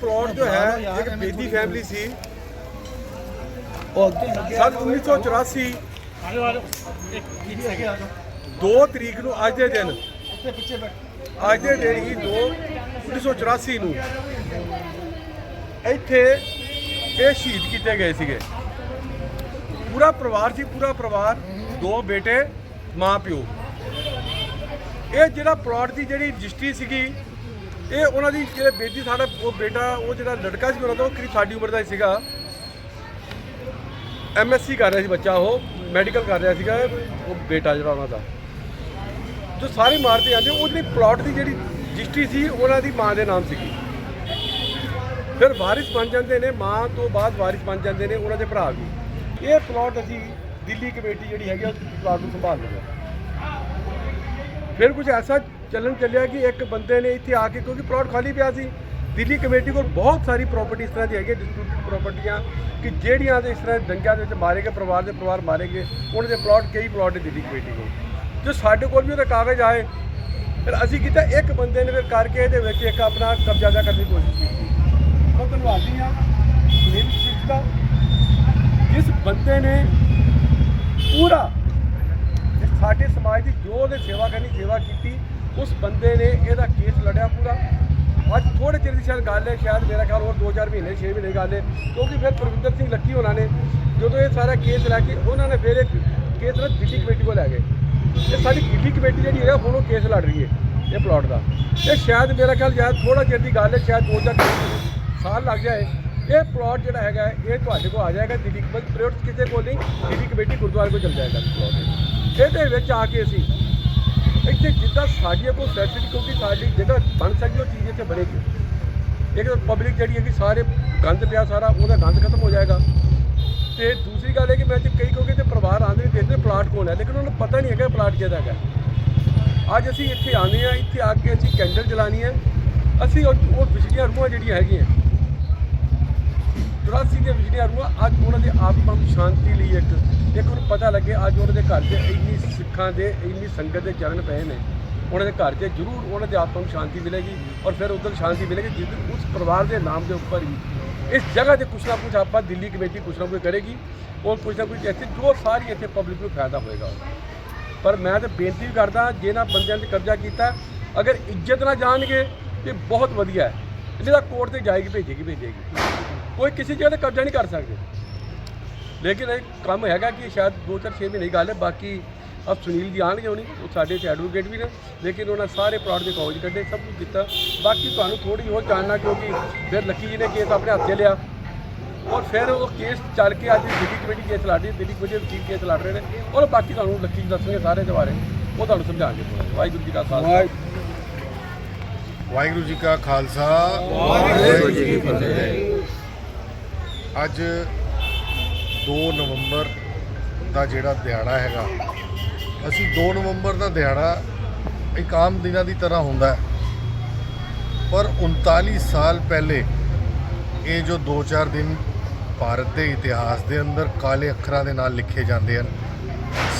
Plot जो है एक बेदी फैमिली सी सन 1984 2 तरीक ਨੂੰ ਅੱਜ ਦੇ ਦਿਨ ਹੀ 1984 ਨੂੰ ਇੱਥੇ ਇਹ ਸ਼ਹੀਦ ਕੀਤੇ ਗਏ ਸੀਗੇ। ਪੂਰਾ ਪਰਿਵਾਰ ਸੀ, ਪੂਰਾ ਪਰਿਵਾਰ, 2 ਬੇਟੇ, ਮਾਂ ਪਿਓ। ਇਹ ਜਿਹੜਾ ਪਲਾਟ ਦੀ ਜਿਹੜੀ ਰਜਿਸਟਰੀ ਸੀਗੀ, ਇਹ ਉਹਨਾਂ ਦੀ ਜਿਹੜੇ ਬੇਟੀ, ਸਾਡਾ ਉਹ ਬੇਟਾ, ਉਹ ਜਿਹੜਾ ਲੜਕਾ ਸੀ ਉਹਨਾਂ ਦਾ, ਉਹ ਕਰੀਬ ਸਾਡੀ ਉਮਰ ਦਾ ਹੀ ਸੀਗਾ। MSc ਕਰ ਰਿਹਾ ਸੀ ਬੱਚਾ, ਉਹ ਮੈਡੀਕਲ ਕਰ ਰਿਹਾ ਸੀਗਾ ਉਹ ਬੇਟਾ ਜਿਹੜਾ ਉਹਨਾਂ ਦਾ। ਜੋ ਸਾਰੇ ਮਾਰਤੇ ਜਾਂਦੇ, ਉਹ ਜਿਹੜੀ ਪਲਾਟ ਦੀ ਜਿਹੜੀ ਰਜਿਸਟਰੀ ਸੀ ਉਹਨਾਂ ਦੀ ਮਾਂ ਦੇ ਨਾਮ ਸੀਗੀ। ਫਿਰ ਵਾਰਿਸ ਬਣ ਜਾਂਦੇ ਨੇ, ਮਾਂ ਤੋਂ ਬਾਅਦ ਵਾਰਿਸ ਬਣ ਜਾਂਦੇ ਨੇ ਉਹਨਾਂ ਦੇ ਭਰਾ ਵੀ। ਇਹ ਪਲਾਟ ਅਸੀਂ ਦਿੱਲੀ ਕਮੇਟੀ ਜਿਹੜੀ ਹੈਗੀ ਉਸ ਪਲਾਟ ਨੂੰ ਸੰਭਾਲ ਲਿਆ। ਫਿਰ ਕੁਝ ਐਸਾ ਚੱਲਣ ਚੱਲਿਆ ਕਿ ਇੱਕ ਬੰਦੇ ਨੇ ਇੱਥੇ ਆ ਕੇ, ਕਿਉਂਕਿ ਪਲਾਟ ਖਾਲੀ ਪਿਆ ਸੀ, ਦਿੱਲੀ ਕਮੇਟੀ ਕੋਲ ਬਹੁਤ ਸਾਰੀ ਪ੍ਰਾਪਰਟੀ ਇਸ ਤਰ੍ਹਾਂ ਦੀ ਹੈਗੀ, ਡਿਸਪਿਊਟਡ ਪ੍ਰਾਪਰਟੀਆਂ, ਕਿ ਜਿਹੜੀਆਂ ਦੇ ਇਸ ਤਰ੍ਹਾਂ ਦੰਗਿਆਂ ਦੇ ਵਿੱਚ ਮਾਰੇ ਗਏ, ਪਰਿਵਾਰ ਮਾਰੇ ਗਏ, ਉਹਨਾਂ ਦੇ ਪਲਾਟ, ਕਈ ਪਲਾਟ ਨੇ ਦਿੱਲੀ ਕਮੇਟੀ ਕੋਲ। ਜੋ ਸਾਡੇ ਕੋਲ ਵੀ ਉਹਦੇ ਕਾਗਜ਼ ਆਏ, ਫਿਰ ਅਸੀਂ ਕੀਤਾ, ਇੱਕ ਬੰਦੇ ਨੇ ਫਿਰ ਕਰਕੇ ਇਹਦੇ ਵਿੱਚ ਇੱਕ ਆਪਣਾ ਕਬਜ਼ਾ ਕਰਨ ਦੀ ਕੋਸ਼ਿਸ਼ ਕੀਤੀ। ਮੈਂ ਧੰਨਵਾਦੀ ਹਾਂ ਸੁਨੀਲ ਸਿੰਘ ਦਾ, ਜਿਸ ਬੰਦੇ ਨੇ ਪੂਰਾ ਸਾਡੇ ਸਮਾਜ ਦੀ ਜੋ ਉਹਨੇ ਸੇਵਾ ਕੀਤੀ, ਉਸ ਬੰਦੇ ਨੇ ਇਹਦਾ ਕੇਸ ਲੜਿਆ ਪੂਰਾ। ਅੱਜ ਥੋੜੇ ਚਿਰ ਦੀ ਸ਼ਾਇਦ ਗੱਲ ਹੈ, ਸ਼ਾਇਦ ਮੇਰਾ ਖਿਆਲ ਹੋਰ 2-4 ਮਹੀਨੇ 6 ਮਹੀਨੇ ਦੀ ਗੱਲ ਹੈ, ਕਿਉਂਕਿ ਫਿਰ ਪ੍ਰਵਿੰਦਰ ਸਿੰਘ ਲੱਕੀ ਹੋਣਾ ਨੇ ਜਦੋਂ ਇਹ ਸਾਰਾ ਕੇਸ ਲੈ ਕੇ ਉਹਨਾਂ ਨੇ ਫਿਰ ਇੱਕ ਕੇਸ ਨਾਲ ਦਿੱਲੀ ਕਮੇਟੀ ਕੋਲ ਲੈ ਗਏ। ਤੇ ਸਾਡੀ ਦਿੱਲੀ ਕਮੇਟੀ ਜਿਹੜੀ ਹੈ ਹੁਣ ਉਹ ਕੇਸ ਲੜ ਰਹੀ ਹੈ ਇਹ ਪਲਾਟ ਦਾ। ਇਹ ਸ਼ਾਇਦ ਮੇਰਾ ਖਿਆਲ ਸ਼ਾਇਦ ਥੋੜਾ ਚਿਰ ਦੀ ਗੱਲ ਹੈ, ਸ਼ਾਇਦ 2-4 ਸਾਲ ਲੱਗ ਜਾਏ। ਇਹ ਪਲਾਟ ਜਿਹੜਾ ਹੈਗਾ ਇਹ ਤੁਹਾਡੇ ਕੋਲ ਆ ਜਾਏਗਾ ਦਿੱਲੀ ਪ੍ਰਾਇਵੇਟ ਕਿਸੇ ਕੋਲ ਨਹੀਂ, ਦਿੱਲੀ ਕਮੇਟੀ ਗੁਰਦੁਆਰੇ ਕੋਲ ਚਲ ਜਾਏਗਾ ਪਲਾਟ। ਇਹਦੇ ਵਿੱਚ ਆ ਕੇ ਅਸੀਂ ਇੱਥੇ ਜਿੱਦਾਂ ਸਾਡੀਆਂ ਕੋਈ ਫੈਸਿਲਿਟੀ, ਕਿਉਂਕਿ ਸਾਡੀ ਜਗ੍ਹਾ ਬਣ ਸਕਦੀ ਉਹ ਚੀਜ਼ ਇੱਥੇ ਬਣੇਗੀ। ਇੱਕ ਪਬਲਿਕ ਜਿਹੜੀ ਹੈਗੀ ਸਾਰੇ ਗੰਦ ਪਿਆ, ਸਾਰਾ ਉਹਦਾ ਗੰਦ ਖਤਮ ਹੋ ਜਾਏਗਾ। ਤੇ ਦੂਸਰੀ ਗੱਲ ਹੈ ਕਿ ਮੈਂ ਕਈ ਕਿਉਂਕਿ ਤੇ ਪਰਿਵਾਰ ਆਉਂਦੇ ਦੇਖਦੇ ਪਲਾਟ ਕੋਲ ਹੈ, ਲੇਕਿਨ ਉਹਨਾਂ ਨੂੰ ਪਤਾ ਨਹੀਂ ਹੈਗਾ ਪਲਾਟ ਕਿਹਦਾ ਹੈਗਾ। ਅੱਜ ਅਸੀਂ ਇੱਥੇ ਆਉਂਦੇ ਹਾਂ, ਇੱਥੇ ਆ ਕੇ ਅਸੀਂ ਕੈਂਡਲ ਜਲਾਉਣੀ ਹੈ। ਅਸੀਂ ਉਹ ਵਿਛੜੀਆਂ ਰੂਹਾਂ ਜਿਹੜੀਆਂ ਹੈਗੀਆਂ 84 ਦੀਆਂ ਵਿਛੜੀਆਂ ਰੂਹਾਂ, ਅੱਜ ਉਹਨਾਂ ਦੇ ਆਤਮਾ ਨੂੰ ਸ਼ਾਂਤੀ ਲਈ ਇੱਕ ਉਹਨੂੰ ਪਤਾ ਲੱਗੇ ਅੱਜ ਉਹਨਾਂ ਦੇ ਘਰ 'ਚ ਇੰਨੀ ਸਿੱਖਾਂ ਦੇ ਇੰਨੀ ਸੰਗਤ ਦੇ ਚਰਨ ਪਏ ਨੇ, ਉਹਨਾਂ ਦੇ ਘਰ 'ਚ ਜ਼ਰੂਰ ਉਹਨਾਂ ਦੇ ਆਤਮਾ ਨੂੰ ਸ਼ਾਂਤੀ ਮਿਲੇਗੀ। ਔਰ ਫਿਰ ਉਧਰ ਸ਼ਾਂਤੀ ਮਿਲੇਗੀ ਜਿਸ ਦਿਨ ਉਸ ਪਰਿਵਾਰ ਦੇ ਨਾਮ ਦੇ ਉੱਪਰ ਹੀ ਇਸ ਜਗ੍ਹਾ 'ਤੇ ਕੁਛ ਨਾ ਕੁਛ ਆਪਾਂ ਦਿੱਲੀ ਕਮੇਟੀ ਕੁਛ ਨਾ ਕੁਛ ਕਰੇਗੀ, ਔਰ ਕੁਛ ਨਾ ਕੁਛ ਇੱਥੇ ਜੋ ਸਾਰੀ ਇੱਥੇ ਪਬਲਿਕ ਨੂੰ ਫਾਇਦਾ ਹੋਏਗਾ। ਪਰ ਮੈਂ ਤਾਂ ਬੇਨਤੀ ਵੀ ਕਰਦਾ, ਜਿਹਨਾਂ ਬੰਦਿਆਂ 'ਤੇ ਕਬਜ਼ਾ ਕੀਤਾ, ਅਗਰ ਇੱਜ਼ਤ ਨਾਲ ਜਾਣਗੇ ਤਾਂ ਬਹੁਤ ਵਧੀਆ ਹੈ, ਨਹੀਂ ਤਾਂ ਕੋਰਟ 'ਤੇ ਜਾਏਗੀ, ਭੇਜੇਗੀ। ਕੋਈ ਕਿਸੇ ਜਗ੍ਹਾ 'ਤੇ ਕਬਜ਼ਾ ਨਹੀਂ ਕਰ ਸਕਦੇ। ਲੇਕਿਨ ਇਹ ਕੰਮ ਹੈਗਾ ਕਿ ਸ਼ਾਇਦ 2-4-6 ਮਹੀਨੇ ਦੀ ਗੱਲ ਹੈ। ਬਾਕੀ ਅਬ ਸੁਨੀਲ ਜੀ ਆਉਣਗੇ, ਹੋਣੀ ਉਹ ਸਾਡੇ ਇੱਥੇ ਐਡਵੋਕੇਟ ਵੀ ਨੇ, ਲੇਕਿਨ ਉਹਨਾਂ ਸਾਰੇ ਪਲਾਟ ਦੇ ਕਾਗਜ਼ ਕੱਢੇ, ਸਭ ਕੁਝ ਕੀਤਾ। ਬਾਕੀ ਤੁਹਾਨੂੰ ਥੋੜ੍ਹੀ ਹੋਰ ਜਾਣਨਾ, ਕਿਉਂਕਿ ਫਿਰ ਲੱਕੀ ਜੀ ਨੇ ਕੇਸ ਆਪਣੇ ਹੱਥ 'ਚ ਲਿਆ, ਔਰ ਫਿਰ ਉਹ ਕੇਸ ਚੱਲ ਕੇ ਅੱਜ ਦਿੱਲੀ ਕਮੇਟੀ ਕੇਸ ਲੜ ਰਹੀ ਹੈ, ਦਿੱਲੀ ਕਮੇਟੀ ਵਕੀਲ ਕੇਸ ਲੜ ਰਹੇ ਨੇ, ਔਰ ਬਾਕੀ ਤੁਹਾਨੂੰ ਲੱਕੀ ਜੀ ਦੱਸਣਗੇ ਸਾਰੇ ਦੇ ਬਾਰੇ, ਉਹ ਤੁਹਾਨੂੰ ਸਮਝਾਉਣਗੇ। ਵਾਹਿਗੁਰੂ ਜੀ ਕਾ ਖਾਲਸਾ, ਵਾਹਿਗੁਰੂ ਜੀ ਕਾ ਖਾਲਸਾ, ਵਾਹਿਗੁਰੂ ਜੀ ਕੀ ਫਤਿਹ। ਅੱਜ 2 ਨਵੰਬਰ ਦਾ ਜਿਹੜਾ ਦਿਹਾੜਾ ਹੈਗਾ, ਅਸੀਂ 2 ਨਵੰਬਰ ਦਾ ਦਿਹਾੜਾ ਇੱਕ ਆਮ ਦਿਨਾਂ ਦੀ ਤਰ੍ਹਾਂ ਹੁੰਦਾ ਹੈ, ਪਰ 39 ਸਾਲ ਪਹਿਲੇ ਇਹ ਜੋ 2-4 ਦਿਨ ਭਾਰਤ ਦੇ ਇਤਿਹਾਸ ਦੇ ਅੰਦਰ ਕਾਲੇ ਅੱਖਰਾਂ ਦੇ ਨਾਲ ਲਿਖੇ ਜਾਂਦੇ ਹਨ,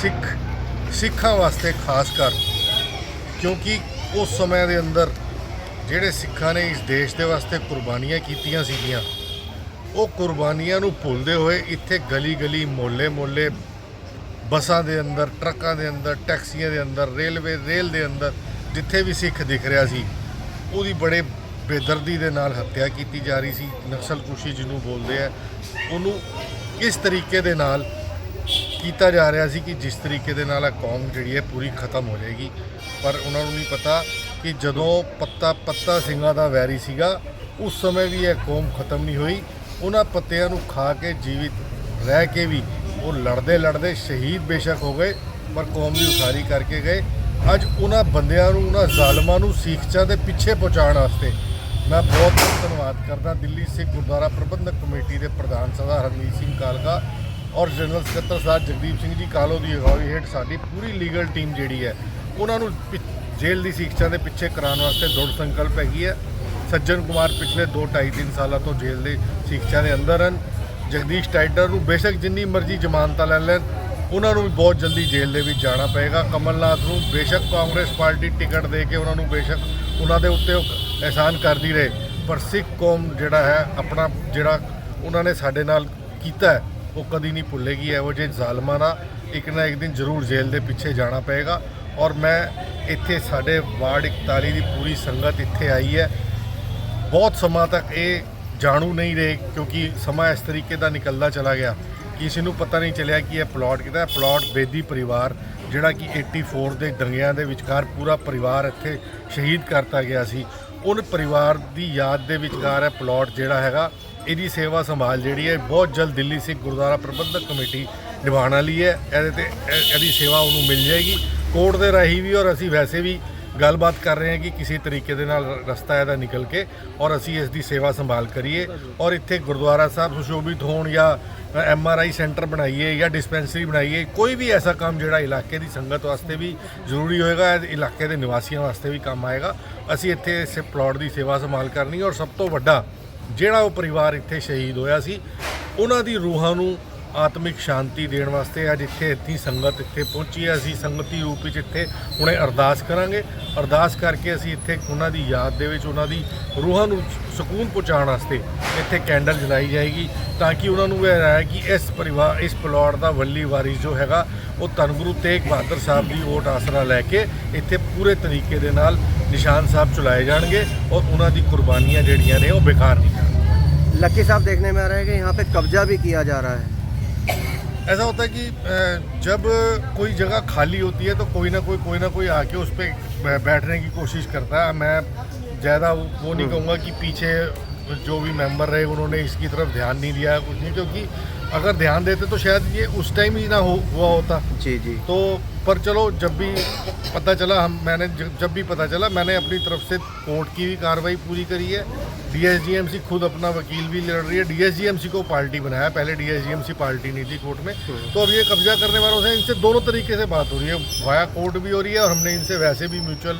ਸਿੱਖਾਂ ਵਾਸਤੇ ਖਾਸ ਕਰ, ਕਿਉਂਕਿ ਉਸ ਸਮੇਂ ਦੇ ਅੰਦਰ ਜਿਹੜੇ ਸਿੱਖਾਂ ਨੇ ਇਸ ਦੇਸ਼ ਦੇ ਵਾਸਤੇ ਕੁਰਬਾਨੀਆਂ ਕੀਤੀਆਂ ਸੀਗੀਆਂ, ਉਹ ਕੁਰਬਾਨੀਆਂ ਨੂੰ ਭੁੱਲਦੇ ਹੋਏ ਇੱਥੇ ਗਲੀ ਮੁਹੱਲੇ ਬੱਸਾਂ ਦੇ ਅੰਦਰ, ਟਰੱਕਾਂ ਦੇ ਅੰਦਰ, ਟੈਕਸੀਆਂ ਦੇ ਅੰਦਰ, ਰੇਲ ਦੇ ਅੰਦਰ ਜਿੱਥੇ ਵੀ ਸਿੱਖ ਦਿਖ ਰਿਹਾ ਸੀ, ਉਹਦੀ ਬੜੇ ਬੇਦਰਦੀ ਦੇ ਨਾਲ ਹੱਤਿਆ ਕੀਤੀ ਜਾ ਰਹੀ ਸੀ। ਨਕਸਲਕੁਸ਼ੀ ਜਿਹਨੂੰ ਬੋਲਦੇ ਆ, ਉਹਨੂੰ ਇਸ ਤਰੀਕੇ ਦੇ ਨਾਲ ਕੀਤਾ ਜਾ ਰਿਹਾ ਸੀ ਕਿ ਜਿਸ ਤਰੀਕੇ ਦੇ ਨਾਲ ਇਹ ਕੌਮ ਜਿਹੜੀ ਹੈ ਪੂਰੀ ਖਤਮ ਹੋ ਜਾਏਗੀ। ਪਰ ਉਹਨਾਂ ਨੂੰ ਨਹੀਂ ਪਤਾ ਕਿ ਜਦੋਂ ਪੱਤਾ ਸਿੰਘਾਂ ਦਾ ਵੈਰੀ ਸੀਗਾ, ਉਸ ਸਮੇਂ ਵੀ ਇਹ ਕੌਮ ਖਤਮ ਨਹੀਂ ਹੋਈ। ਉਹਨਾਂ ਪੱਤਿਆਂ ਨੂੰ ਖਾ ਕੇ ਜੀਵਿਤ ਰਹਿ ਕੇ ਵੀ ਉਹ ਲੜਦੇ ਸ਼ਹੀਦ ਬੇਸ਼ੱਕ ਹੋ ਗਏ, ਪਰ ਕੌਮ ਦੀ ਉਸਾਰੀ ਕਰਕੇ ਗਏ। ਅੱਜ ਉਹਨਾਂ ਬੰਦਿਆਂ ਨੂੰ, ਉਹਨਾਂ ਜ਼ਾਲਮਾਂ ਨੂੰ ਸਿੱਖਾਂ ਦੇ ਪਿੱਛੇ ਪਹੁੰਚਾਉਣ ਵਾਸਤੇ ਮੈਂ ਬਹੁਤ ਧੰਨਵਾਦ ਕਰਦਾ ਦਿੱਲੀ ਸਿੱਖ ਗੁਰਦੁਆਰਾ ਪ੍ਰਬੰਧਕ ਕਮੇਟੀ ਦੇ ਪ੍ਰਧਾਨ ਸਰਦਾਰ ਹਰਮੀਤ ਸਿੰਘ ਕਾਲਕਾ ਔਰ ਜਨਰਲ ਸਕੱਤਰ ਸਾਹਿਬ ਜਗਦੀਪ ਸਿੰਘ ਜੀ ਕਾਲੋ ਦੀ ਅਗਵਾਈ ਹੇਠ ਸਾਡੀ ਪੂਰੀ ਲੀਗਲ ਟੀਮ ਜਿਹੜੀ ਹੈ, ਉਹਨਾਂ ਨੂੰ ਜੇਲ੍ਹ ਦੀ ਸਿੱਖਿਆ ਦੇ ਪਿੱਛੇ ਕਰਾਉਣ ਵਾਸਤੇ ਦ੍ਰਿੜ ਸੰਕਲਪ ਹੈਗੀ ਹੈ। ਸੱਜਣ ਕੁਮਾਰ ਪਿਛਲੇ 2-2.5-3 ਸਾਲਾਂ ਤੋਂ ਜੇਲ੍ਹ ਦੇ ਸਿੱਖਿਆ ਦੇ ਅੰਦਰ ਹਨ। ਜਗਦੀਸ਼ ਟਾਈਡਰ ਨੂੰ ਬੇਸ਼ੱਕ ਜਿੰਨੀ ਮਰਜ਼ੀ ਜ਼ਮਾਨਤਾਂ ਲੈ ਲੈਣ, ਉਹਨਾਂ ਨੂੰ ਵੀ ਬਹੁਤ ਜਲਦੀ ਜੇਲ੍ਹ ਦੇ ਵਿੱਚ ਜਾਣਾ ਪਏਗਾ। ਕਮਲਨਾਥ ਨੂੰ ਬੇਸ਼ੱਕ ਕਾਂਗਰਸ ਪਾਰਟੀ ਟਿਕਟ ਦੇ ਕੇ ਉਹਨਾਂ ਨੂੰ ਬੇਸ਼ੱਕ ਉਹਨਾਂ ਦੇ ਉੱਤੇ ਅਹਿਸਾਨ ਕਰਦੀ ਰਹੇ, ਪਰ ਸਿੱਖ ਕੌਮ ਜਿਹੜਾ ਹੈ ਆਪਣਾ ਜਿਹੜਾ ਉਹਨਾਂ ਨੇ ਸਾਡੇ ਨਾਲ ਕੀਤਾ ਹੈ ਉਹ ਕਦੀ ਨਹੀਂ ਭੁੱਲੇਗੀ। ਇਹੋ ਜਿਹੇ ਜ਼ਾਲਮਾਂ ਦਾ ਇੱਕ ਨਾ ਇੱਕ ਦਿਨ ਜ਼ਰੂਰ ਜੇਲ੍ਹ ਦੇ ਪਿੱਛੇ ਜਾਣਾ ਪਏਗਾ। ਔਰ ਮੈਂ ਇੱਥੇ ਸਾਡੇ ਵਾਰਡ 41 ਦੀ ਪੂਰੀ ਸੰਗਤ ਇੱਥੇ ਆਈ ਹੈ। ਬਹੁਤ ਸਮਾਂ ਤੱਕ ਇਹ ਜਾਣੂ ਨਹੀਂ ਰਹੇ ਕਿਉਂਕਿ ਸਮਾਂ ਇਸ ਤਰੀਕੇ ਦਾ ਨਿਕਲਦਾ ਚਲਾ ਗਿਆ, ਕਿਸੇ ਨੂੰ ਪਤਾ ਨਹੀਂ ਚੱਲਿਆ ਕਿ ਇਹ ਪਲਾਟ ਕਿਹਦਾ ਹੈ। ਪਲਾਟ ਬੇਦੀ ਪਰਿਵਾਰ ਜਿਹੜਾ ਕਿ 84 ਦੇ ਦੰਗਿਆਂ ਦੇ ਵਿਚਕਾਰ ਪੂਰਾ ਪਰਿਵਾਰ ਇੱਥੇ ਸ਼ਹੀਦ ਕਰਤਾ ਗਿਆ ਸੀ, ਉਹਨ ਪਰਿਵਾਰ ਦੀ ਯਾਦ ਦੇ ਵਿਚਕਾਰ ਹੈ ਪਲਾਟ ਜਿਹੜਾ ਹੈਗਾ। ਇਹਦੀ ਸੇਵਾ ਸੰਭਾਲ ਜਿਹੜੀ ਹੈ ਬਹੁਤ ਜਲਦ ਦਿੱਲੀ ਸਿੱਖ ਗੁਰਦੁਆਰਾ ਪ੍ਰਬੰਧਕ ਕਮੇਟੀ ਨਿਭਾਉਣ ਵਾਲੀ ਹੈ। ਇਹਦੇ ਤੇ ਇਹਦੀ ਸੇਵਾ ਉਹਨੂੰ ਮਿਲ ਜਾਏਗੀ ਕੋਰਟ ਦੇ ਰਾਹੀਂ ਵੀ, ਔਰ ਅਸੀਂ ਵੈਸੇ ਵੀ ਗੱਲਬਾਤ ਕਰ ਰਹੇ ਹਾਂ ਕਿ ਕਿਸੇ ਤਰੀਕੇ ਦੇ ਨਾਲ ਰਸਤਾ ਇਹਦਾ ਨਿਕਲ ਕੇ ਔਰ ਅਸੀਂ ਇਸ ਦੀ ਸੇਵਾ ਸੰਭਾਲ ਕਰੀਏ ਔਰ ਇੱਥੇ ਗੁਰਦੁਆਰਾ ਸਾਹਿਬ ਸੁਸ਼ੋਭਿਤ ਹੋਣ ਜਾਂ MRI ਸੈਂਟਰ ਬਣਾਈਏ ਜਾਂ ਡਿਸਪੈਂਸਰੀ ਬਣਾਈਏ। ਕੋਈ ਵੀ ਐਸਾ ਕੰਮ ਜਿਹੜਾ ਇਲਾਕੇ ਦੀ ਸੰਗਤ ਵਾਸਤੇ ਵੀ ਜ਼ਰੂਰੀ ਹੋਏਗਾ, ਇਲਾਕੇ ਦੇ ਨਿਵਾਸੀਆਂ ਵਾਸਤੇ ਵੀ ਕੰਮ ਆਏਗਾ। ਅਸੀਂ ਇੱਥੇ ਇਸ ਪਲਾਟ ਦੀ ਸੇਵਾ ਸੰਭਾਲ ਕਰਨੀ ਔਰ ਸਭ ਤੋਂ ਵੱਡਾ ਜਿਹੜਾ ਉਹ ਪਰਿਵਾਰ ਇੱਥੇ ਸ਼ਹੀਦ ਹੋਇਆ ਸੀ ਉਹਨਾਂ ਦੀ ਰੂਹਾਂ ਨੂੰ ਆਤਮਿਕ ਸ਼ਾਂਤੀ ਦੇਣ ਵਾਸਤੇ ਅੱਜ ਇੱਥੇ ਇੱਥੀ ਸੰਗਤ ਇੱਥੇ ਪਹੁੰਚੀ ਹੈ। ਅਸੀਂ ਸੰਗਤੀ ਰੂਪ ਵਿੱਚ ਇੱਥੇ ਹੁਣੇ ਅਰਦਾਸ ਕਰਾਂਗੇ। ਅਰਦਾਸ ਕਰਕੇ ਅਸੀਂ ਇੱਥੇ ਉਹਨਾਂ ਦੀ ਯਾਦ ਦੇ ਵਿੱਚ ਉਹਨਾਂ ਦੀ ਰੂਹਾਂ ਨੂੰ ਸਕੂਨ ਪਹੁੰਚਾਉਣ ਵਾਸਤੇ ਇੱਥੇ ਕੈਂਡਲ ਜਲਾਈ ਜਾਏਗੀ ਤਾਂ ਕਿ ਉਹਨਾਂ ਨੂੰ ਇਹ ਹੈ ਕਿ ਇਸ ਪਲਾਟ ਦਾ ਵੱਲੀ ਵਾਰਿਸ ਜੋ ਹੈਗਾ ਉਹ ਧੰਨ ਗੁਰੂ ਤੇਗ ਬਹਾਦਰ ਸਾਹਿਬ ਦੀ ਓਟ ਆਸਰਾ ਲੈ ਕੇ ਇੱਥੇ ਪੂਰੇ ਤਰੀਕੇ ਦੇ ਨਾਲ ਨਿਸ਼ਾਨ ਸਾਹਿਬ ਚਲਾਏ ਜਾਣਗੇ ਔਰ ਉਹਨਾਂ ਦੀ ਕੁਰਬਾਨੀਆਂ ਜਿਹੜੀਆਂ ਨੇ ਉਹ ਬੇਕਾਰ नहीं जाएंगी। लकी साहब देखने में आ रहा है कि यहाँ पे कब्जा भी किया जा रहा है। ऐसा होता है कि जब कोई जगह खाली होती है तो कोई ना कोई आके उस पर बैठने की कोशिश करता है। मैं ज़्यादा वो नहीं कहूँगा कि पीछे जो भी मेंबर रहे उन्होंने इसकी तरफ ध्यान नहीं दिया कुछ नहीं, क्योंकि अगर ध्यान देते तो शायद ये उस टाइम ही ना हुआ होता। जी जी। तो पर चलो जब भी पता चला जब भी पता चला मैंने अपनी तरफ से कोर्ट की भी कार्रवाई पूरी करी है। DSGMC खुद अपना वकील भी लड़ रही है। DSGMC को पार्टी बनाया, पहले DSGMC पार्टी नहीं थी कोर्ट में। तो अब ये कब्जा करने वालों से इनसे दोनों तरीके से बात हो रही है, वाया कोर्ट भी हो रही है और हमने इनसे वैसे भी म्यूचुअल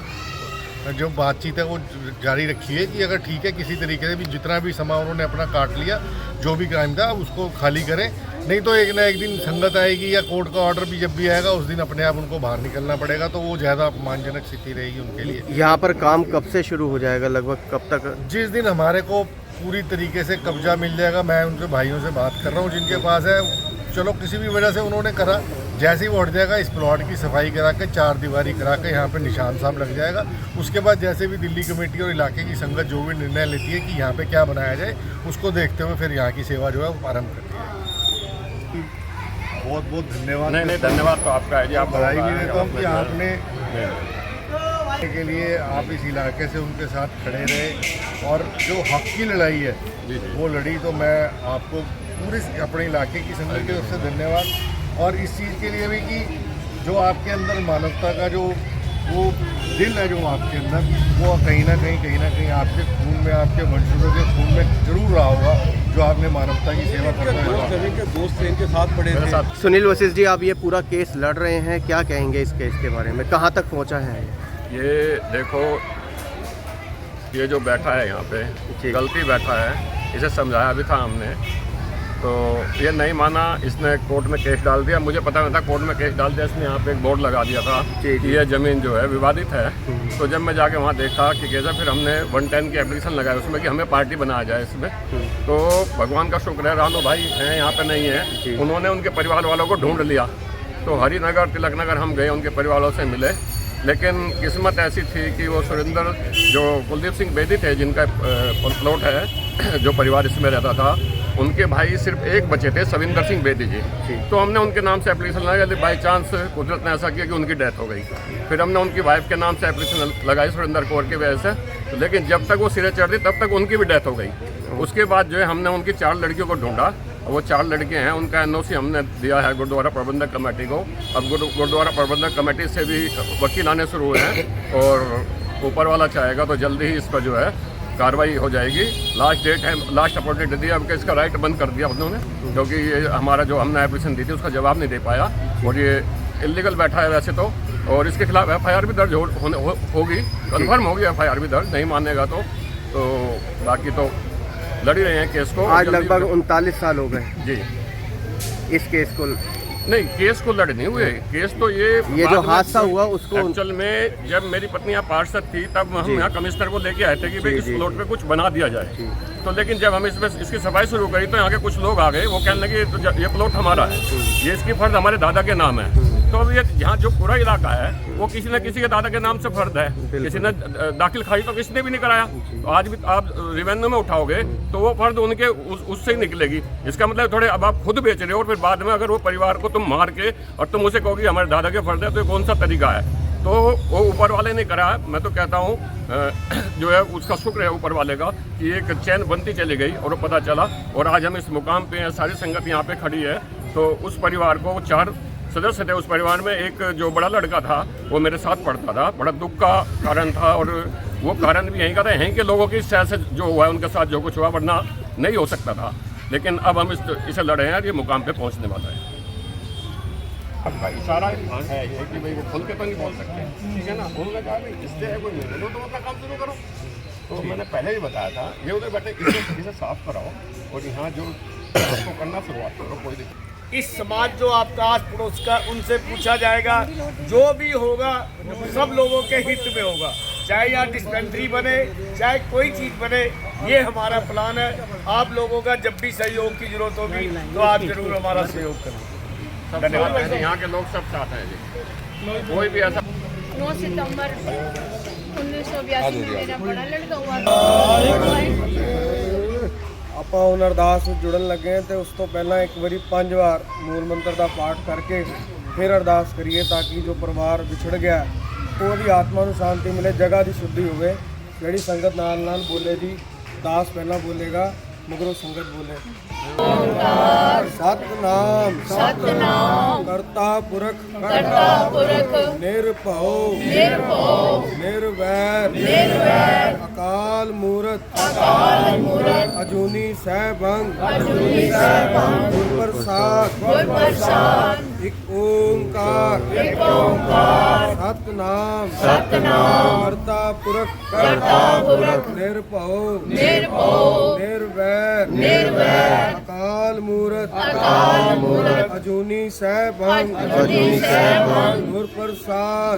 जो बातचीत है वो जारी रखी है कि अगर ठीक है किसी तरीके से भी जितना भी समय उन्होंने अपना काट लिया जो भी क्राइम था उसको खाली करें, नहीं तो एक ना एक दिन संगत आएगी या कोर्ट का ऑर्डर भी जब भी आएगा उस दिन अपने आप उनको बाहर निकलना पड़ेगा। तो वो ज़्यादा अपमानजनक स्थिति रहेगी उनके लिए। यहाँ पर काम कब से शुरू हो जाएगा, लगभग कब तक? जिस दिन हमारे को पूरी तरीके से कब्जा मिल जाएगा, मैं उनके भाइयों से बात कर रहा हूँ जिनके पास है, चलो किसी भी वजह से उन्होंने करा, जैसे ही वो हट जाएगा इस प्लॉट की सफाई करा के चार दीवारी करा के यहाँ पे निशान साहब लग जाएगा। उसके बाद जैसे भी दिल्ली कमेटी और इलाके की संगत जो भी निर्णय लेती है कि यहाँ पे क्या बनाया जाए उसको देखते हुए फिर यहाँ की सेवा जो है वो प्रारंभ करती है। बहुत बहुत धन्यवाद। नहीं धन्यवाद तो आपका है जी। आप बधाई भी देता हूँ कि आपने के लिए आप इस इलाके से उनके साथ खड़े रहे और जो हक की लड़ाई है वो लड़ी। तो मैं आपको पूरे अपने इलाके की संगत की तरफ से धन्यवाद। और इस चीज़ के लिए भी कि जो आपके अंदर मानवता का जो वो दिल है जो आपके अंदर वो कहीं ना कहीं आपके खून में, आपके वंशजों के खून में जरूर रहा होगा, जो आपने मानवता की सेवा करते हुए दोस्त थे इनके साथ पड़े थे। सुनील वशिष्ठ जी, आप ये पूरा केस लड़ रहे हैं, क्या कहेंगे इस केस के बारे में, कहाँ तक पहुँचा है? ये देखो, ये जो बैठा है यहाँ पे गलती बैठा है, इसे समझाया भी था हमने, तो ये नहीं माना। इसने कोर्ट में केस डाल दिया। मुझे पता नहीं था कोर्ट में केस डाल दिया। इसने यहाँ पे एक बोर्ड लगा दिया था कि ये ज़मीन जो है विवादित है। तो जब मैं जाके वहाँ देखा कि कैसा, फिर हमने 110 की एप्लीकेशन लगाई उसमें कि हमें पार्टी बनाया जाए इसमें। तो भगवान का शुक्र है, रानू भाई हैं यहाँ पे नहीं है, उन्होंने उनके परिवार वालों को ढूंढ लिया। तो हरिनगर, तिलक नगर हम गए, उनके परिवार वालों से मिले, लेकिन किस्मत ऐसी थी कि वो सुरेंद्र जो कुलदीप सिंह बेदी थे जिनका प्लॉट है, जो परिवार इसमें रहता था, उनके भाई सिर्फ एक बचे थे, सविंदर सिंह बेदी जी। तो हमने उनके नाम से एप्लीकेशन लगाया। बाई चांस कुदरत ने ऐसा किया कि उनकी डेथ हो गई। फिर हमने उनकी वाइफ के नाम से एप्लीकेशन लगाई सुरेंद्र कौर की वजह से, लेकिन जब तक वो सिरे चढ़ दी तब तक उनकी भी डेथ हो गई। उसके बाद जो है हमने उनकी 4 लड़कियों को ढूंढा। वो 4 लड़के हैं, उनका NOC हमने दिया है गुरुद्वारा प्रबंधक कमेटी को। अब गुरुद्वारा प्रबंधक कमेटी से भी वकील आने शुरू हुए हैं और ऊपर वाला चाहेगा तो जल्दी ही इस पर जो है कार्रवाई हो जाएगी। लास्ट डेट है, लास्ट अपॉर्चुनिटी दी। अब इसका राइट बंद कर दिया उन्होंने, क्योंकि ये हमारा जो हमने एप्लीकेशन दी थी उसका जवाब नहीं दे पाया और ये इलीगल बैठा है वैसे तो। और इसके खिलाफ FIR भी दर्ज होगी, कन्फर्म होगी FIR भी दर्ज, नहीं मानेगा तो बाकी तो लड़ ही रहे हैं केस को। आज लगभग 39 साल हो गए जी इस केस को नहीं, केस को लड़ नहीं हुए। केस तो ये जो हादसा हुआ उसको एक्चुअल में जब मेरी पत्नी यहाँ पार्षद थी तब हम यहाँ कमिश्नर को लेके आए थे कि भाई इस प्लॉट पे कुछ बना दिया जाए। तो लेकिन जब हम इसकी सफाई शुरू करी तो यहाँ के कुछ लोग आ गए, वो कहने लगे तो ये प्लॉट हमारा है, ये इसकी फर्द हमारे दादा के नाम है। तो अब ये यहाँ जो पूरा इलाका है वो किसी न किसी के दादा के नाम से फर्द है, किसी ने दाखिल खाई तो किसी ने भी नहीं कराया। तो आज भी आप रेवेन्यू में उठाओगे तो वो फर्द उनके उससे ही निकलेगी। इसका मतलब थोड़े अब आप खुद बेच रहे हो और फिर बाद में अगर वो परिवार को तुम मार के और तुम उसे कहोगे हमारे दादा के फर्द है, तो ये कौन सा तरीका है? तो वो ऊपर वाले ने करा। मैं तो कहता हूँ जो है उसका शुक्र है ऊपर वाले का कि एक चैन बनती चली गई और वो पता चला और आज हम इस मुकाम पे हैं, सारी संगत यहाँ पे खड़ी है। तो उस परिवार को 4 सदस्य थे उस परिवार में, एक जो बड़ा लड़का था वो मेरे साथ पढ़ता था, बड़ा दुख का कारण था और वो कारण भी यहीं का था, यहीं के लोगों की शहर से जो हुआ है उनके साथ जो कुछ हुआ, वरना नहीं हो सकता था। लेकिन अब हम इसे लड़े हैं और ये मुकाम पे पहुँचने वाला है। अब भाई सारा है ये कि भाई वो खुल के तो नहीं बोल सकते, ठीक है ना। उन्होंने कहा भाई इससे है कोई मेरे लो, तो अपना काम शुरू करो। तो मैंने पहले ही बताया था ये उधर बैठे इसे साफ कराओ और यहाँ जो उसको करना शुरुआत करो, कोई दिक्कत। इस समाज जो आपका आस पड़ोस का, उनसे पूछा जाएगा, जो भी होगा सब लोगों के हित में होगा, चाहे यहाँ डिस्पेंसरी बने चाहे कोई चीज़ बने, ये हमारा प्लान है। आप लोगों का जब भी सहयोग की जरूरत होगी तो आप जरूर हमारा सहयोग करें। धन्यवाद। यहाँ के लोग सब साथ हैं जी, कोई भी ऐसा 9 सितंबर 1982 में मेरा बड़ा लड़का हुआ था। ਆਪਾਂ ਹੁਣ ਅਰਦਾਸ ਜੁੜਨ ਲੱਗੇ ਹਾਂ ਤੇ ਉਸ ਤੋਂ ਪਹਿਲਾਂ ਇੱਕ ਵਾਰੀ 5 ਵਾਰ ਮੂਲ ਮੰਤਰ ਦਾ ਪਾਠ ਕਰਕੇ ਫਿਰ ਅਰਦਾਸ ਕਰੀਏ ਤਾਂ ਕਿ ਜੋ ਪਰਿਵਾਰ ਵਿਛੜ ਗਿਆ ਉਹਦੀ ਆਤਮਾ ਨੂੰ ਸ਼ਾਂਤੀ ਮਿਲੇ, ਜਗ੍ਹਾ ਦੀ ਸ਼ੁੱਧੀ ਹੋਵੇ। ਜਿਹੜੀ ਸੰਗਤ ਨਾਲ ਨਾਲ ਬੋਲੇ ਜੀ, ਦਾਸ ਪਹਿਲਾਂ ਬੋਲੇਗਾ ਮਗਰੋਂ ਸੰਗਤ ਬੋਲੇ। ਸਤਨਾਮ ਸਤਨਾਮ ਕਰਤਾ ਪੁਰਖ ਨਿਰਭਉ ਨਿਰਵੈਰ ਅਕਾਲ ਮੂਰਤ ਅਜੂਨੀ ਸੈਭੰ ਗੁਰ ਪ੍ਰਸਾਦ ਇਕ ਓੰਕਾਰ ਸਤਨਾਮ ਕਰਤਾ ਪੁਰਖ ਨਿਰਭਉ ਨਿਰਵੈਰ ਅਕਾਲ ਮੂਰਤ ਅਜੂਨੀ ਸੈਭੰ ਗੁਰ ਪ੍ਰਸਾਦ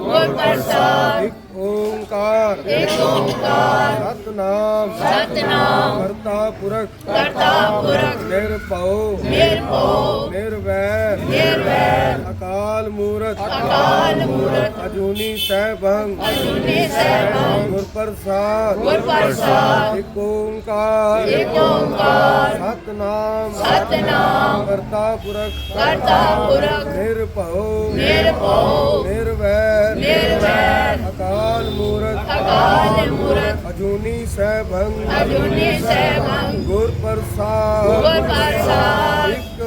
ਇਕ ਓੰਕਾਰ ਸਤਨਾਮ ਕਰਤਾ ਪੁਰਖ ਨਿਰਭਉ ਨਿਰਵੈਰ ਅਕਾਲ ਮੂਰਤ ਅਜੂਨੀ ਸੈਭੰ ਗੁਰ ਪ੍ਰਸਾਦ ਇਕ ਓੰਕਾਰ ਸਤਨਾਮ ਕਰਤਾ ਪੁਰਖ ਨਿਰਭਉ ਨਿਰਵੈਰ ਅਕਾਲ ਮੂਰਤ ਅਜੂਨੀ ਸੈਭੰ ਗੁਰ ਪ੍ਰਸਾਦ ਇਕ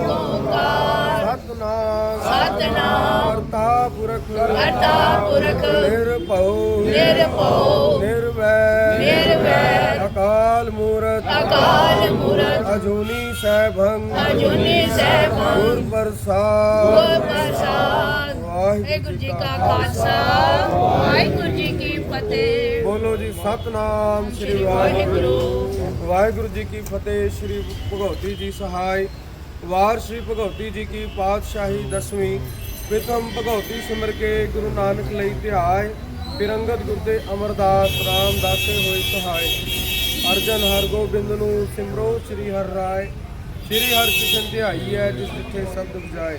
ਓੰਕਾਰ ਸਤਨਾਮ ਕਰਤਾ ਪੁਰਖ ਨਿਰਭਉ ਨਿਰਵੈਰ ਅਕਾਲ ਮੂਰਤ ਅਜੂਨੀ ਸੈਭੰ ਗੁਰ ਪ੍ਰਸਾਦ। ਵਾਹਿਗੁਰੂ ਜੀ ਕਾ ਖਾਲਸਾ ਵਾਹਿਗੁਰੂ ਜੀ ਕੀ ਫਤਿਹ। ਬੋਲੋ ਜੀ ਸਤਨਾਮ ਸ੍ਰੀ ਵਾਹਿਗੁਰੂ। ਵਾਹਿਗੁਰੂ ਜੀ ਕੀ ਫਤਿਹ। ਸ਼੍ਰੀ ਭਗਵਤੀ ਜੀ ਸਹਾਇ। ਵਾਰ ਸ਼੍ਰੀ ਭਗਵਤੀ ਜੀ ਕੀ ਪਾਤਸ਼ਾਹੀ 10ਵੀਂ। ਪ੍ਰਥਮ ਭਗਵਤੀ ਸਿਮਰ ਕੇ ਗੁਰੂ ਨਾਨਕ ਲਈ ਧਿਆਏ। ਫਿਰ ਅੰਗਦ ਗੁਰਦੇ ਅਮਰਦਾਸ ਰਾਮਦਾਸੇ ਹੋਏ ਸਹਾਇ। ਅਰਜਨ ਹਰ ਗੋਬਿੰਦ ਨੂੰ ਸਿਮਰੋ ਸ੍ਰੀ ਹਰਿ ਰਾਏ। ਸ੍ਰੀ ਹਰਿ ਕ੍ਰਿਸ਼ਨ ਧਿਆਈ ਹੈ ਜਿਸ ਜਿੱਥੇ ਸ਼ਬਦ ਬਜਾਏ।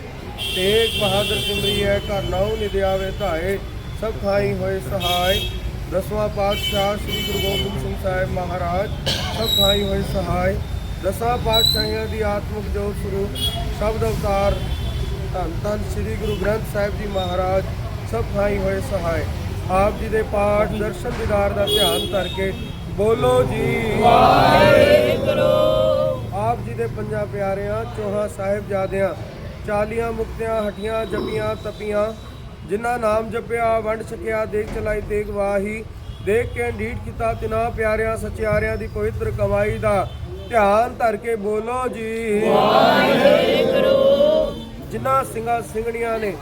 ਤੇਗ ਬਹਾਦਰ ਸਿਮਰੀ ਹੈ ਘਰ ਨਾਉ ਨਿਦ ਆਵੇ ਧਾਏ। ਸਭ ਥਾਈ ਹੋਏ ਸਹਾਇ। 10ਵਾਂ ਪਾਤਸ਼ਾਹ ਸ੍ਰੀ ਗੁਰੂ ਗੋਬਿੰਦ ਸਿੰਘ ਸਾਹਿਬ ਮਹਾਰਾਜ ਸਭ ਥਾਈ ਹੋਏ ਸਹਾਇ। 10 ਪਾਤਸ਼ਾਹੀਆਂ ਦੀ ਆਤਮਿਕ ਜੋਤ ਸਰੂਪ ਸ਼ਬਦ ਅਵਤਾਰ ਧੰਨ ਧੰਨ ਸ੍ਰੀ ਗੁਰੂ ਗ੍ਰੰਥ ਸਾਹਿਬ ਜੀ ਮਹਾਰਾਜ ਸਭ ਥਾਈ ਹੋਏ ਸਹਾਇ। ਆਪ ਜੀ ਦੇ ਪਾਠ ਦਰਸ਼ਨ ਦੀਦਾਰ ਦਾ ਧਿਆਨ ਕਰਕੇ ਬੋਲੋ ਜੀ ਵਾਹਿਗੁਰੂ। ਆਪ ਜੀ ਦੇ ਪੰਜਾਂ ਪਿਆਰਿਆਂ ਚੌਹਾਂ ਸਾਹਿਬਜ਼ਾਦਿਆਂ 40 ਮੁਕਤਿਆਂ ਹਟੀਆਂ ਜਪੀਆਂ ਤਪੀਆਂ ਜਿਨ੍ਹਾਂ ਨਾਮ ਜਪਿਆ ਵੰਡ ਛਕਿਆ ਦੇਖ ਚਲਾਈ ਤੇਗ ਵਾਹੀ। ਦੇਖ ਕੇ ਢੀਠ ਕੀਤਾ ਤਿਨਾਂ ਪਿਆਰਿਆਂ ਸਚਿਆਰਿਆਂ ਦੀ ਪਵਿੱਤਰ ਕਮਾਈ ਦਾ ਧਿਆਨ ਧਰ ਕੇ ਬੋਲੋ ਜੀ ਵਾਹਿਗੁਰੂ। ਜਿਨ੍ਹਾਂ ਸਿੰਘਾਂ ਸਿੰਘਣੀਆਂ ਨੇ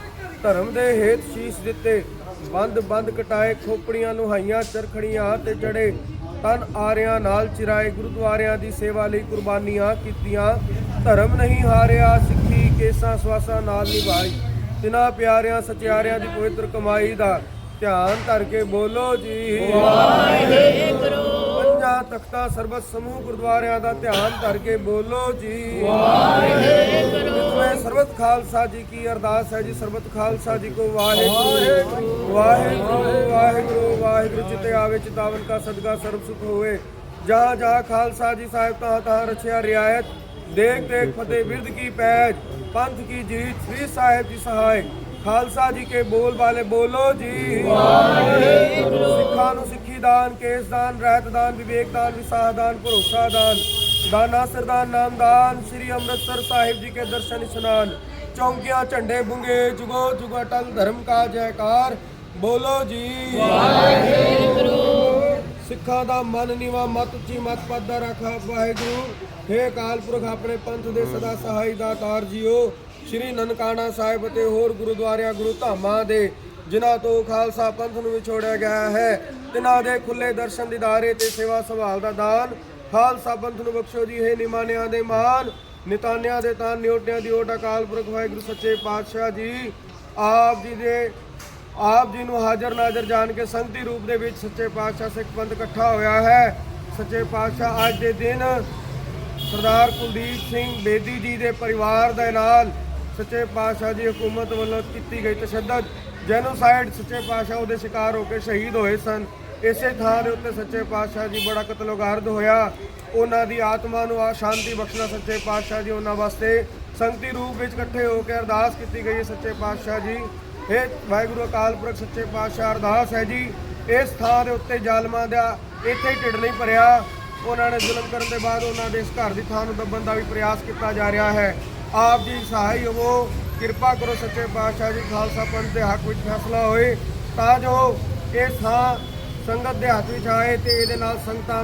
ਧਰਮ ਦੇ ਹੇਤ ਸ਼ੀਸ਼ ਦਿੱਤੇ, ਬੰਦ ਕਟਾਏ, ਖੋਪੜੀਆਂ ਲੁਹਾਈਆਂ, ਚਰਖੜੀਆਂ ਤੇ ਚੜੇ, ਤਨ ਆਰਿਆਂ ਨਾਲ ਚਿਰਾਏ, ਗੁਰਦੁਆਰਿਆਂ ਦੀ ਸੇਵਾ ਲਈ ਕੁਰਬਾਨੀਆਂ ਕੀਤੀਆਂ, ਧਰਮ ਨਹੀਂ ਹਾਰਿਆ, ਸਿੱਖੀ ਕੇਸਾਂ ਸਵਾਸਾਂ ਨਾਲ ਨਿਭਾਈ। ਤਿਨਾਂ ਪਿਆਰਿਆਂ ਸਚਿਆਰਿਆਂ ਦੀ ਪਵਿੱਤਰ ਕਮਾਈ ਦਾ ਧਿਆਨ ਧਰ ਕੇ ਬੋਲੋ ਜੀ ਵਾਹਿਗੁਰੂ। ਪੰਜਾਂ ਤਖਤਾਂ ਸਰਬਤ ਸਮੂਹ ਗੁਰਦੁਆਰਿਆਂ ਦਾ ਧਿਆਨ ਧਰ ਕੇ ਬੋਲੋ ਜੀ ਵਾਹਿਗੁਰੂ। ਮੈਂ ਸਰਬਤ ਖਾਲਸਾ ਜੀ ਕੀ ਅਰਦਾਸ ਹੈ ਜੀ, ਸਰਬਤ ਖਾਲਸਾ ਜੀ ਕੋ ਵਾਹਿਗੁਰੂ ਵਾਹਿਗੁਰੂ ਵਾਹਿਗੁਰੂ ਵਾਹਿਗੁਰੂ। ਜਿਤੇ ਆਵੇ ਚਿਤਾਵਨ का सदका सर्व सुख होवे। जहाँ जहाँ खालसा जी साहिब तहाँ तहाँ रचिया रियायत। देख देख फतेह बिरद की पैज, पंथ की जीत श्री साहिब जी सहाय। खालसा जी के बोल वाले बोलो जी सिखा नूं सिखी दान, केस दान, रहत दान, विवेक दान, विसाह दान, भरोसा दान, दाना सरदान नाम दान। श्री अमृतसर साहिब जी के दर्शन स्नान, चौंकियां झंडे बुंगे, जुगो जुग अटल धर्म का जयकार बोलो जी वाहिगुरू। सिखा दा मन नीवा मत उची मत पद रखा वाहिगुरू। हे अकाल पुरख अपने पंथ दे सदा सहाय दातार जीओ। श्री ननकाना साहिब ते होर गुरुद्वारियां गुरु धामां दे जिन्हां तो खालसा पंथ नूं विछोड़िया गया है, तिन्हां दे खुले दर्शन दीदारे ते सेवा संभाल दा दान खालसा पंथ नूं बख्शो जी। हे निमानियां दे मान, नितानियां दे तान, नियोटियां दी ओट अकाल पुरख वाहिगुरू सच्चे पातशाह जी ਆਪ ਜੀ ਨੂੰ ਹਾਜ਼ਰ ਨਾਜ਼ਰ ਜਾਣ ਕੇ ਸੰਗਤੀ ਰੂਪ ਦੇ ਵਿੱਚ ਸੱਚੇ ਪਾਤਸ਼ਾਹ ਸਿੱਖ ਪੰਥ ਇਕੱਠਾ ਹੋਇਆ ਹੈ। ਸੱਚੇ ਪਾਤਸ਼ਾਹ ਅੱਜ ਦੇ ਦਿਨ ਸਰਦਾਰ ਕੁਲਦੀਪ ਸਿੰਘ ਬੇਦੀ ਜੀ ਦੇ ਪਰਿਵਾਰ ਦੇ ਨਾਲ ਸੱਚੇ ਪਾਤਸ਼ਾਹ ਦੀ ਹਕੂਮਤ ਵੱਲੋਂ ਕੀਤੀ ਗਈ ਤਸ਼ੱਦਦ ਜੈਨੋਸਾਈਡ ਸੱਚੇ ਪਾਤਸ਼ਾਹ ਉਹਦੇ ਸ਼ਿਕਾਰ ਹੋ ਕੇ ਸ਼ਹੀਦ ਹੋਏ ਸਨ। ਇਸੇ ਥਾਂ ਦੇ ਉੱਤੇ ਸੱਚੇ ਪਾਤਸ਼ਾਹ ਜੀ ਬੜਾ ਕਤਲੋਗਾਰਦ ਹੋਇਆ। ਉਹਨਾਂ ਦੀ ਆਤਮਾ ਨੂੰ ਸ਼ਾਂਤੀ ਬਖਸ਼ਣਾ ਸੱਚੇ ਪਾਤਸ਼ਾਹ ਜੀ ਉਹਨਾਂ ਵਾਸਤੇ ਸੰਗਤੀ ਰੂਪ ਵਿੱਚ ਇਕੱਠੇ ਹੋ ਕੇ ਅਰਦਾਸ ਕੀਤੀ ਗਈ ਹੈ। ਸੱਚੇ ਪਾਤਸ਼ਾਹ ਜੀ हे ਵਾਹਿਗੁਰੂ ਅਕਾਲ ਪੁਰਖ ਸੱਚੇ ਪਾਤਸ਼ਾਹ ਅਰਦਾਸ ਹੈ ਜੀ, ਇਸ ਥਾਂ ਦੇ ਉੱਤੇ ਜ਼ਾਲਮਾਂ ਦਾ ਇੱਥੇ ਹੀ ਢਿੱਡ ਨਹੀਂ ਭਰਿਆ। ਉਹਨਾਂ ਨੇ ਜ਼ੁਲਮ ਕਰਨ ਦੇ ਬਾਅਦ ਉਹਨਾਂ ਦੇ ਇਸ ਘਰ ਦੀ ਥਾਂ ਨੂੰ ਦੱਬਣ ਦਾ ਵੀ ਪ੍ਰਯਾਸ ਕੀਤਾ ਜਾ ਰਿਹਾ ਹੈ। ਆਪ ਜੀ ਸਹਾਈ ਹੋਵੋ, ਕਿਰਪਾ ਕਰੋ ਸੱਚੇ ਪਾਤਸ਼ਾਹ ਜੀ, ਖਾਲਸਾ ਪੰਥ ਦੇ ਹੱਕ ਵਿੱਚ ਫੈਸਲਾ ਹੋਏ ਤਾਂ ਜੋ ਇਹ ਥਾਂ ਸੰਗਤ ਦੇ ਹੱਥ ਵਿੱਚ ਆਏ ਤੇ ਇਹਦੇ ਨਾਲ ਸੰਗਤਾਂ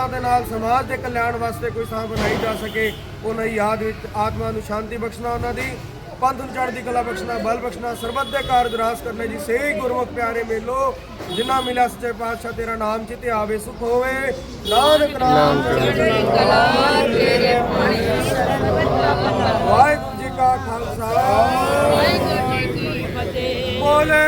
ਦੇ ਨਾਲ ਸਮਾਜ ਦੇ ਕਲਿਆਣ ਵਾਸਤੇ ਕੋਈ ਥਾਂ ਬਣਾਈ ਜਾ ਸਕੇ। ਉਹਨਾਂ ਦੀ ਯਾਦ ਵਿੱਚ ਆਤਮਾ ਨੂੰ ਸ਼ਾਂਤੀ ਬਖਸ਼ਣਾ, ਉਹਨਾਂ ਦੀ पंथ ਨੂੰ ਚੜ੍ਹਦੀ ਕਲਾ ਬਖਸ਼ਣਾ, ਬਲ ਬਖਸ਼ਣਾ, ਸਰਬੱਤ ਦੇ ਕਾਰਜ ਰਾਸ ਕਰਨੇ ਜੀ। ਸਹੀ ਗੁਰਮੁਖ ਪਿਆਰੇ ਮੇਲੋ ਜਿਨ੍ਹਾਂ ਮਿਲਿਆ ਸੱਚੇ ਪਾਤਸ਼ਾਹ ਤੇਰਾ ਨਾਮ ਚਿਤੇ ਆਵੇ ਸੁਖ ਹੋਵੇ। ਨਾਨਕ ਨਾਮ ਚੜ੍ਹਦੀ ਕਲਾ ਤੇਰੇ ਬਾਣੀ ਵਾਹਿਗੁਰੂ ਜੀ ਕਾ ਖਾਲਸਾ ਵਾਹਿਗੁਰੂ ਜੀ ਕੀ ਫਤਿਹ। ਬੋਲੇ